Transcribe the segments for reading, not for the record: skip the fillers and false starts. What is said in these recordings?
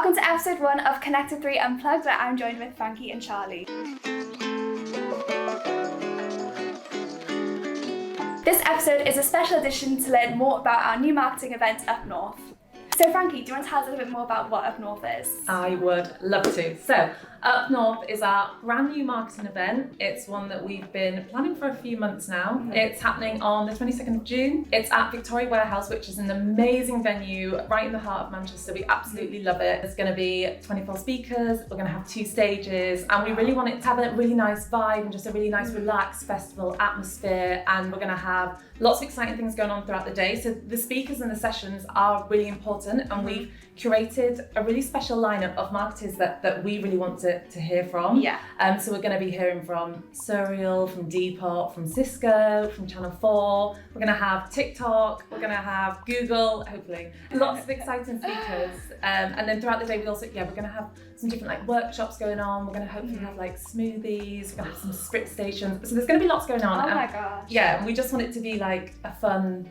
Welcome to episode 1 of Connected 3 Unplugged, where I'm joined with Frankie and Charlie. This episode is a special edition to learn more about our new marketing event Up North. So Frankie, do you want to tell us a little bit more about what Up North is? I would love to. So Up North is our brand new marketing event. It's one that we've been planning for a few months now. Mm-hmm. It's happening on the 22nd of June. It's at Victoria Warehouse, which is an amazing venue right in the heart of Manchester. We absolutely love it. There's going to be 24 speakers. We're going to have 2 stages, and we really want it to have a really nice vibe and just a really nice relaxed festival atmosphere. And we're going to have lots of exciting things going on throughout the day. So the speakers and the sessions are really important, and we've curated a really special lineup of marketers that we really want to hear from. Yeah. So we're going to be hearing from Surreal, from Depop, from Cisco, from Channel 4. We're going to have TikTok. We're going to have Google, hopefully. Lots of exciting speakers. And then throughout the day, we're going to have some different workshops going on. We're going to hopefully have smoothies. We're going to have some sprit stations. So there's going to be lots going on. Oh my gosh. Yeah, and we just want it to be a fun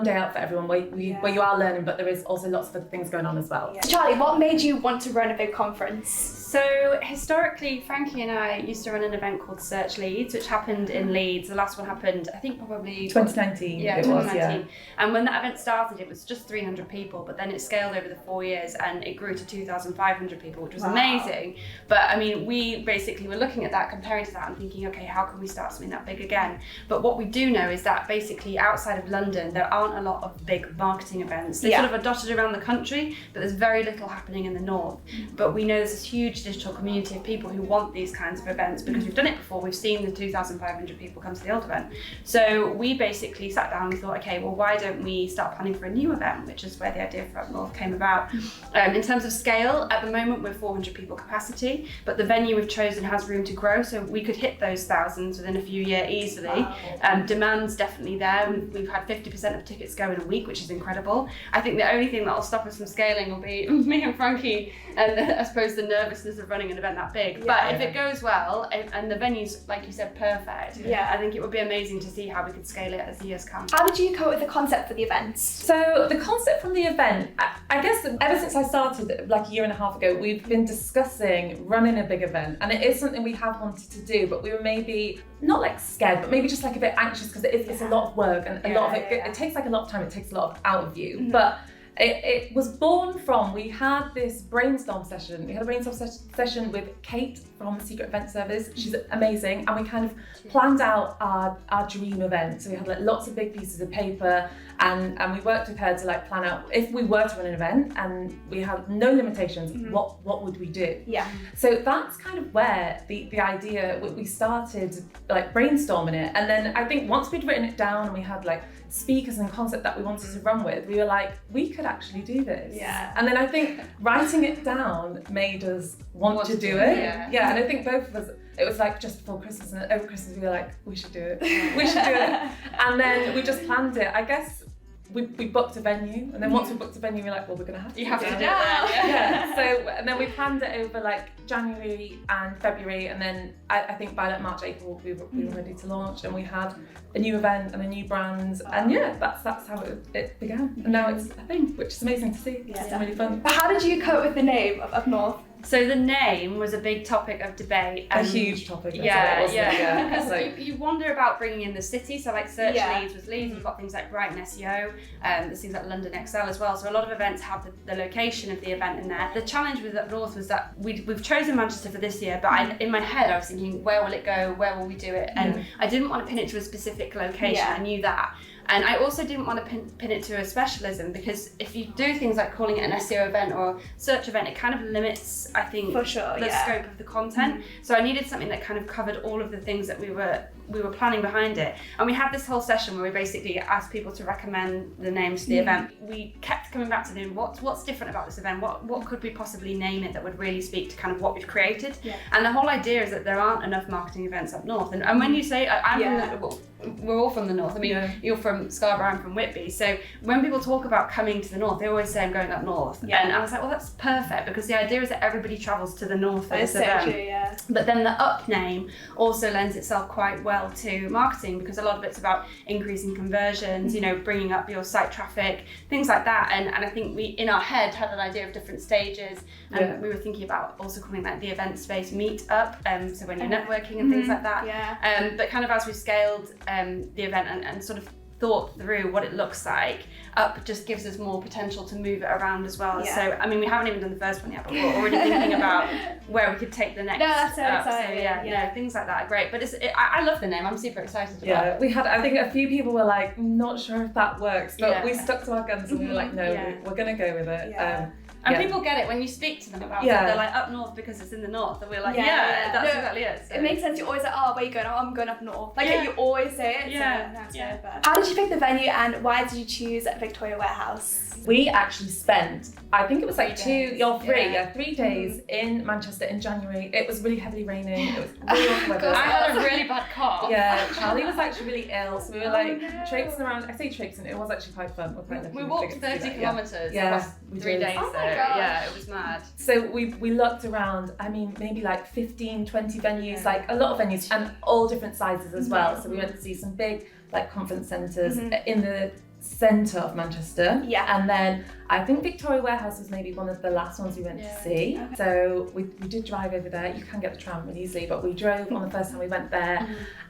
day out for everyone where you are learning, but there is also lots of other things going on as well. Yeah. So Charlie, what made you want to run a big conference? So historically, Frankie and I used to run an event called Search Leeds, which happened in Leeds. The last one happened, I think, probably 2019. Yeah, 2019. And when that event started, it was just 300 people, but then it scaled over the 4 years and it grew to 2,500 people, which was amazing. But I mean, we basically were looking at that, comparing to that, and thinking, okay, how can we start something that big again? But what we do know is that basically outside of London, there aren't a lot of big marketing events. They sort of are dotted around the country, but there's very little happening in the north. But we know there's this huge digital community of people who want these kinds of events because we've done it before. We've seen the 2,500 people come to the old event. So we basically sat down and thought, okay, well, why don't we start planning for a new event, which is where the idea for Up North came about. In terms of scale, at the moment we're 400 people capacity, but the venue we've chosen has room to grow, so we could hit those thousands within a few years easily. Wow. Demand's definitely there. We've had 50% of tickets go in a week, which is incredible. I think the only thing that will stop us from scaling will be me and Frankie, and I suppose the nervousness of running an event that big. Yeah. But if it goes well, and the venue's, like you said, perfect, I think it would be amazing to see how we could scale it as the years come. How did you come up with the concept for the event? So the concept from the event, I guess ever since I started a year and a half ago, we've been discussing running a big event, and it is something we have wanted to do, but we were maybe not scared, but maybe just a bit anxious because it's a lot of work, and a lot of it takes a lot of time, it takes a lot out of you. But it was born from, we had this brainstorm session. We had a brainstorm session with Kate from Secret Event Service. She's amazing. And we kind of planned out our dream event. So we had lots of big pieces of paper, and we worked with her to plan out if we were to run an event and we had no limitations, what would we do? Yeah. So that's kind of where the idea, we started brainstorming it. And then I think once we'd written it down and we had speakers and concept that we wanted to run with, we were we could actually do this. Yeah. And then I think writing it down made us want to do it. Yeah. And I think both of us, it was just before Christmas, and over Christmas we were we should do it. We should do it. And then we just planned it. I guess we booked a venue, and then once we booked a venue, we were we're gonna have to. You have to do it. Yeah. So and then we planned it over January and February, and then I think by March, April we were ready to launch, and we had a new event and a new brand, and that's how it began. And now it's a thing, which is amazing to see. Yeah, it's really fun. But how did you come up with the name of Up North? So the name was a big topic of debate. A huge topic. Because you wonder about bringing in the city. So Search Leeds was Leeds. We've got things like Brighton SEO. There's things like London XL as well. So a lot of events have the location of the event in there. The challenge with Up North was that we've chosen Manchester for this year, but in my head I was thinking, where will it go? Where will we do it? And I didn't want to pin it to a specific location. I knew that. And I also didn't want to pin it to a specialism, because if you do things like calling it an SEO event or search event, it kind of limits, I think, the scope of the content. So I needed something that kind of covered all of the things that we were planning behind it. And we had this whole session where we basically asked people to recommend the names to the event. We kept coming back to them, what's different about this event? What could we possibly name it that would really speak to kind of what we've created? Yeah. And the whole idea is that there aren't enough marketing events up north. And when you say, we're all from the north. I mean, you're from Scarborough, I'm from Whitby. So when people talk about coming to the north, they always say I'm going up north. Yeah. And I was well, that's perfect, because the idea is that everybody travels to the north for this event. True, yeah. But then the Up name also lends itself quite well well to marketing, because a lot of it's about increasing conversions, you know, bringing up your site traffic, things like that. And I think we, in our head, had an idea of different stages, and we were thinking about also calling that the event space meet up, so when you're networking and things like that. But kind of as we scaled the event and sort of thought through what it looks like, Up just gives us more potential to move it around as well. So, I mean, we haven't even done the first one yet, but we're already thinking about where we could take the next. No, that's so Up. exciting. So no, things like that are great. But I love the name. I'm super excited about it. We had, I think a few people were like, not sure if that works, but we stuck to our guns and we were like, no, we're going to go with it. And people get it when you speak to them about it. They're like, up north because it's in the north. And we're like, that's exactly it. So. It makes sense. You're always like, oh, where are you going? Oh, I'm going up north. Like, you always say it. How did you pick the venue, and why did you choose Victoria Warehouse? We actually spent, I think it was like 3 days in Manchester in January. It was really heavily raining. It was really awful weather. I had a really bad cough. Yeah, Charlie was actually really ill, so we were like traipsing around. I say traipsing, it was actually quite fun. We walked 30 kilometres across 3 days. Oh my gosh. Yeah, it was mad. So we looked around, I mean, maybe like 15, 20 venues, like a lot of venues, and all different sizes as well. So we went to see some big like conference centres in the centre of Manchester. And then I think Victoria Warehouse was maybe one of the last ones we went to see. So we did drive over there. You can get the tram really easily, but we drove on the first time we went there.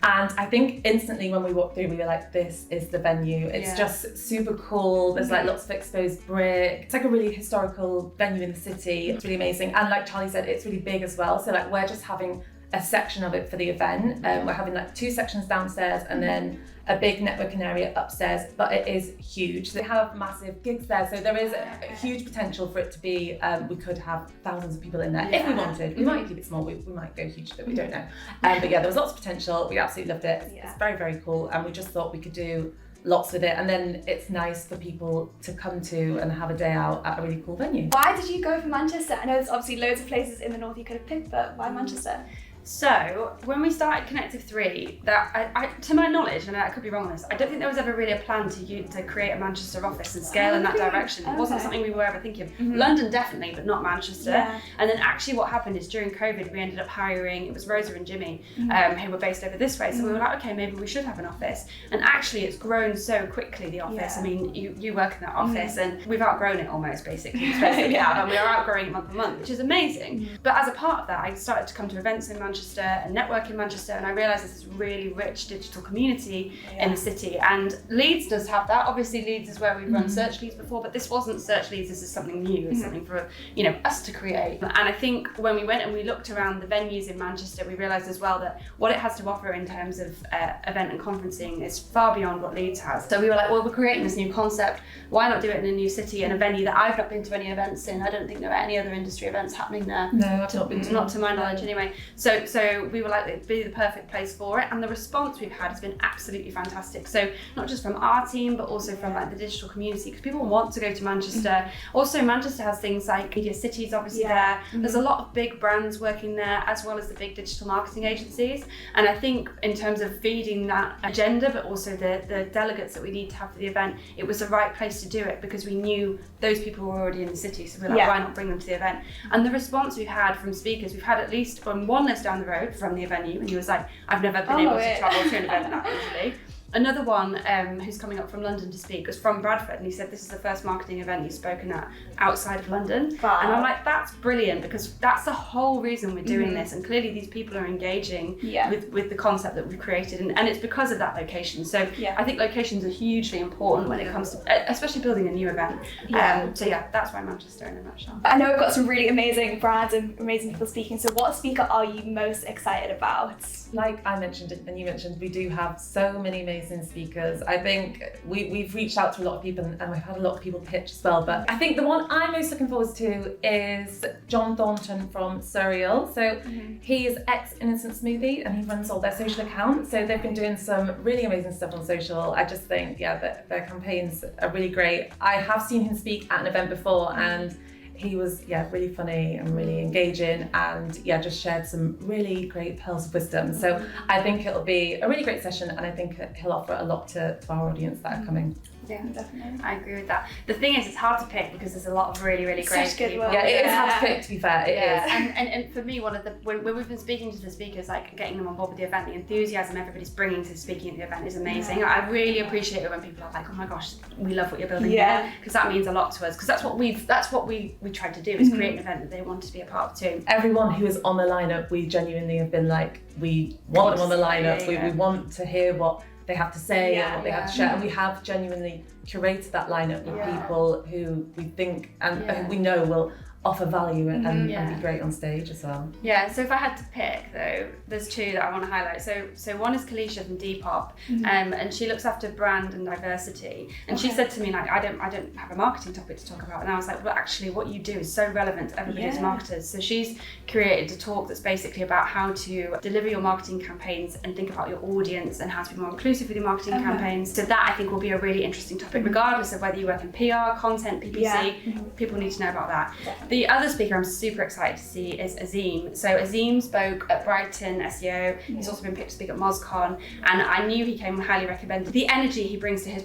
And I think instantly when we walked through, we were like, this is the venue. It's just super cool. There's like lots of exposed brick. It's like a really historical venue in the city. It's really amazing. And like Charlie said, it's really big as well. So like we're just having a section of it for the event. We're having like 2 sections downstairs and then a big networking area upstairs, but it is huge. They have massive gigs there, so there is a huge potential for it to be, we could have thousands of people in there if we wanted. We might keep it small, we might go huge, but we don't know. But yeah, there was lots of potential. We absolutely loved it. It's very, very cool, and we just thought we could do lots with it, and then it's nice for people to come to and have a day out at a really cool venue. Why did you go for Manchester? I know there's obviously loads of places in the north you could have picked, but why Manchester? So when we started Connective 3, that I, to my knowledge, and I could be wrong on this, I don't think there was ever really a plan to create a Manchester office and scale in that direction. It wasn't something we were ever thinking of. London definitely, but not Manchester. And then actually what happened is during COVID, we ended up hiring, it was Rosa and Jimmy, who were based over this way. So we were like, okay, maybe we should have an office. And actually it's grown so quickly, the office. I mean, you work in that office and we've outgrown it almost basically. And we are outgrowing it month to month, which is amazing. But as a part of that, I started to come to events in Manchester and network in Manchester, and I realised there's this really rich digital community in the city, and Leeds does have that. Obviously Leeds is where we've run Search Leeds before, but this wasn't Search Leeds, this is something new. It's something for us to create. And I think when we went and we looked around the venues in Manchester, we realised as well that what it has to offer in terms of event and conferencing is far beyond what Leeds has. So we were like, well, we're creating this new concept, why not do it in a new city, in a venue that I've not been to any events in. I don't think there are any other industry events happening there. No, I've not been to. Not to my knowledge anyway. So we were like, it'd be the perfect place for it, and the response we've had has been absolutely fantastic. So not just from our team, but also from like the digital community, because people want to go to Manchester. Also, Manchester has things like Media City's obviously there. There's a lot of big brands working there, as well as the big digital marketing agencies. And I think in terms of feeding that agenda, but also the delegates that we need to have for the event, it was the right place to do it because we knew those people were already in the city. So we're like, why not bring them to the event? And the response we've had from speakers, we've had at least on one list down the road from the venue, and he was like, I've never been able to travel to an event that easily. Another one who's coming up from London to speak was from Bradford, and he said this is the first marketing event he's spoken at outside of London. And I'm like, that's brilliant, because that's the whole reason we're doing this, and clearly these people are engaging with the concept that we've created, and it's because of that location. So I think locations are hugely important when it comes to, especially building a new event. So that's why Manchester in a nutshell. I know we've got some really amazing brands and amazing people speaking, so what speaker are you most excited about? Like I mentioned and you mentioned, we do have so many amazing speakers. I think we've reached out to a lot of people and we've had a lot of people pitch as well, but I think the one I'm most looking forward to is John Thornton from Surreal. So he's ex-Innocent Smoothie and he runs all their social accounts, so they've been doing some really amazing stuff on social. I just think their campaigns are really great. I have seen him speak at an event before and he was really funny and really engaging, and just shared some really great pearls of wisdom. So I think it'll be a really great session, and I think he'll offer a lot to our audience that are coming. Yeah, definitely. I agree with that. The thing is, it's hard to pick because there's a lot of really, really great Such good people. work. Yeah, it is hard to pick, to be fair. It is. And for me, one of the when we've been speaking to the speakers, like getting them on board with the event, the enthusiasm everybody's bringing to speaking at the event is amazing. Yeah. I really appreciate it when people are like, oh my gosh, we love what you're building Yeah. here, because that means a lot to us. Because that's what we tried to do, is create an event that they want to be a part of too. Everyone who is on the lineup, we genuinely have been like, we want them on the lineup. Yeah. We want to hear what they have to say and what they have to share, Yeah. and we have genuinely curated that lineup with Yeah. people who we think and Yeah. who we know will offer value and Yeah. be great on stage as well. Yeah, so if I had to pick though, there's two that I want to highlight. So one is Kalisha from Depop, and she looks after brand and diversity. And she said to me, like, I don't have a marketing topic to talk about. And I was like, well, actually what you do is so relevant to everybody who's marketers. So she's created a talk that's basically about how to deliver your marketing campaigns and think about your audience and how to be more inclusive with your marketing campaigns. So that I think will be a really interesting topic, regardless of whether you work in PR, content, PPC, people need to know about that. The other speaker I'm super excited to see is Azim. So Azim spoke at Brighton SEO. He's also been picked to speak at MozCon, and I knew he came highly recommended. The energy he brings to his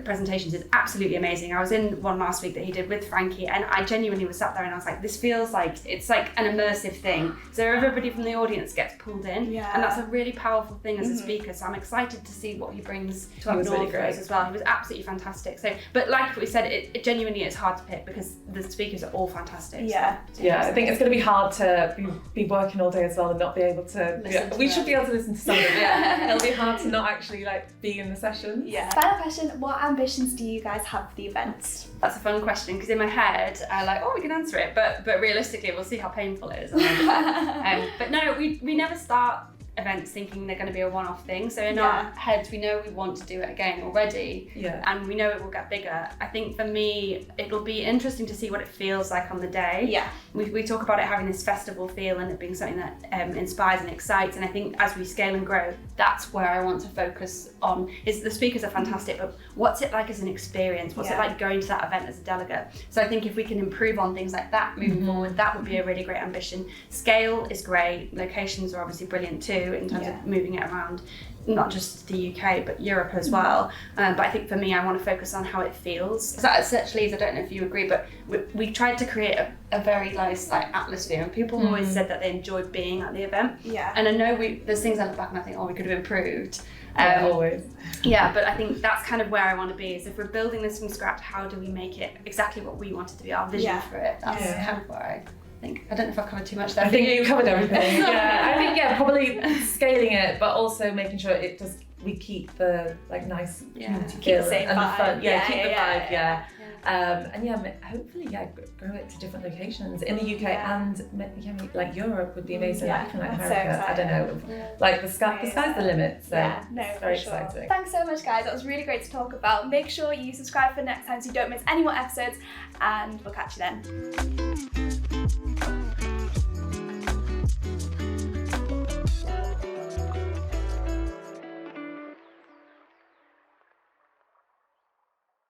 presentations is absolutely amazing. I was in one last week that he did with Frankie, and I genuinely was sat there and I was like, this feels like it's like an immersive thing. So everybody from the audience gets pulled in, and that's a really powerful thing as a speaker. So I'm excited to see what he brings to up north for us as well. He was absolutely fantastic. So, but like we said, it genuinely is hard to pick because the speakers are all fantastic. Yeah. Yeah, I think it's going to be hard to be working all day as well and not be able to. We should be able to listen to some of it. Yeah, it'll be hard to not actually like be in the session. Yeah. Final question: what ambitions do you guys have for the event? That's a fun question because in my head I like, oh, we can answer it, but realistically we'll see how painful it is. But no, we never start events thinking they're going to be a one-off thing. So in our heads, we know we want to do it again already, and we know it will get bigger. I think for me, it'll be interesting to see what it feels like on the day. Yeah. We talk about it having this festival feel and it being something that inspires and excites. And I think as we scale and grow, that's where I want to focus on. Is the speakers are fantastic, but what's it like as an experience? What's it like going to that event as a delegate? So I think if we can improve on things like that moving forward, that would be a really great ambition. Scale is great. Locations are obviously brilliant too in terms of moving it around, not just the UK but Europe as well. But I think for me, I want to focus on how it feels. So at Search Leads, I don't know if you agree, but we tried to create a very nice like atmosphere, and people always said that they enjoyed being at the event. Yeah. And I know there's things I look back and I think, oh, we could have improved. Always. Yeah, but I think that's kind of where I want to be, is if we're building this from scratch, how do we make it exactly what we want it to be, our vision for it? That's kind of where I think. I don't know if I've covered too much there. I think you covered everything. Yeah, I think probably scaling it, but also making sure we keep the like nice community feel and the fun. Keep the vibe. And hopefully grow it to different locations in the UK and like Europe would be amazing. Like America, so I don't know. Like the sky's the limit. So it's very exciting. Thanks so much, guys. That was really great to talk about. Make sure you subscribe for next time so you don't miss any more episodes, and we'll catch you then.